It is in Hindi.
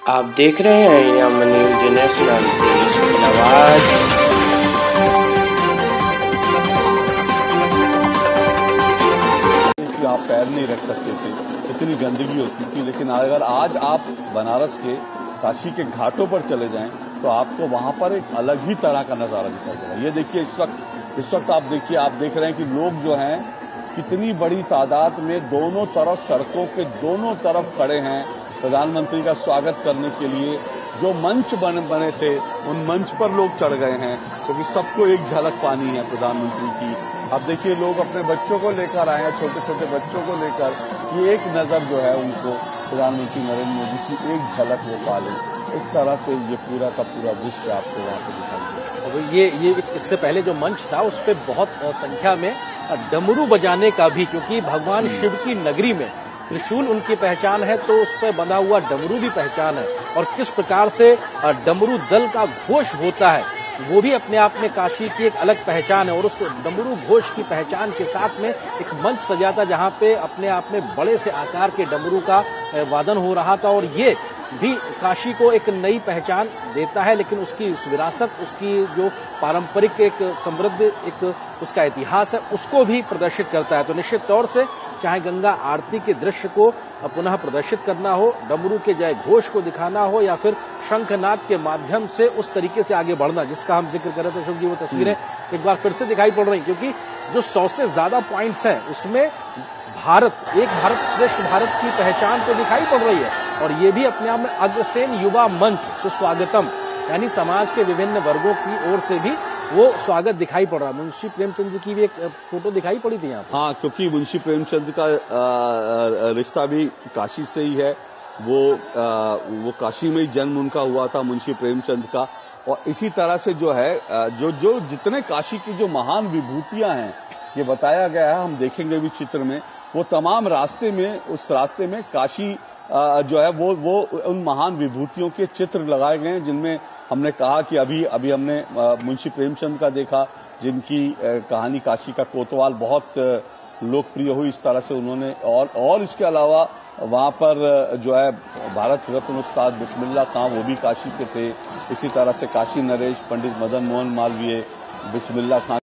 आप देख रहे हैं यमन न्यूज नेशनल, देश की आवाज। कि आप पैर नहीं रख सकते थे, इतनी गंदगी होती थी। लेकिन अगर आज आप बनारस के काशी के घाटों पर चले जाएं तो आपको वहां पर एक अलग ही तरह का नजारा दिखाई देगा। ये देखिए, इस वक्त आप देख रहे हैं कि लोग जो हैं कितनी बड़ी तादाद में दोनों तरफ, सड़कों के दोनों तरफ खड़े हैं प्रधानमंत्री का स्वागत करने के लिए। जो मंच बने थे उन मंच पर लोग चढ़ गए हैं, क्योंकि सबको एक झलक पानी है प्रधानमंत्री की। अब देखिए, लोग अपने बच्चों को लेकर आए हैं, छोटे छोटे बच्चों को लेकर, कि एक नजर जो है उनको प्रधानमंत्री नरेंद्र मोदी की एक झलक वो पालें। इस तरह से ये पूरा का पूरा दृश्य आपको वहां पर दिखाई देगा। ये इससे पहले जो मंच था उस पर बहुत संख्या में डमरू बजाने का भी, क्योंकि भगवान शिव की नगरी में त्रिशूल उनकी पहचान है, तो उस पर बना हुआ डमरू भी पहचान है। और किस प्रकार से डमरू दल का घोष होता है वो भी अपने आप में काशी की एक अलग पहचान है। और उस डमरू घोष की पहचान के साथ में एक मंच सजा था जहां पे अपने आप में बड़े से आकार के डमरू का वादन हो रहा था। और ये भी काशी को एक नई पहचान देता है, लेकिन उसकी उस विरासत, उसकी जो पारंपरिक एक समृद्ध एक उसका इतिहास है, उसको भी प्रदर्शित करता है। तो निश्चित तौर से चाहे गंगा आरती के दृश्य को पुनः प्रदर्शित करना हो, डमरू के जय घोष को दिखाना हो, या फिर शंखनाद के माध्यम से उस तरीके से आगे बढ़ना जिसका हम जिक्र कर रहे थे अशोक जी, वो तस्वीरें एक बार फिर से दिखाई पड़ रही, क्योंकि जो 100 से ज्यादा पॉइंट्स हैं उसमें भारत, एक भारत श्रेष्ठ भारत की पहचान तो दिखाई पड़ रही है। और ये भी अपने आप में अग्रसेन युवा मंच सुस्वागतम, यानी समाज के विभिन्न वर्गों की ओर से भी वो स्वागत दिखाई पड़ रहा है। मुंशी प्रेमचंद की भी एक फोटो दिखाई पड़ी थी यहाँ पर। हाँ, क्योंकि मुंशी प्रेमचंद का रिश्ता भी काशी से ही है। वो काशी में ही जन्म उनका हुआ था, मुंशी प्रेमचंद का। और इसी तरह से जो है जो जितने काशी की जो महान विभूतियां हैं, ये बताया गया है, हम देखेंगे भी चित्र में, वो तमाम उस रास्ते में काशी जो है वो उन महान विभूतियों के चित्र लगाए गए हैं, जिनमें हमने कहा कि अभी हमने मुंशी प्रेमचंद का देखा, जिनकी कहानी काशी का कोतवाल बहुत लोकप्रिय हुई। इस तरह से उन्होंने और इसके अलावा वहां पर जो है भारत रत्न उस्ताद बिस्मिल्लाह खां, वो भी काशी के थे। इसी तरह से काशी नरेश, पंडित मदन मोहन मालवीय, बिस्मिल्लाह खां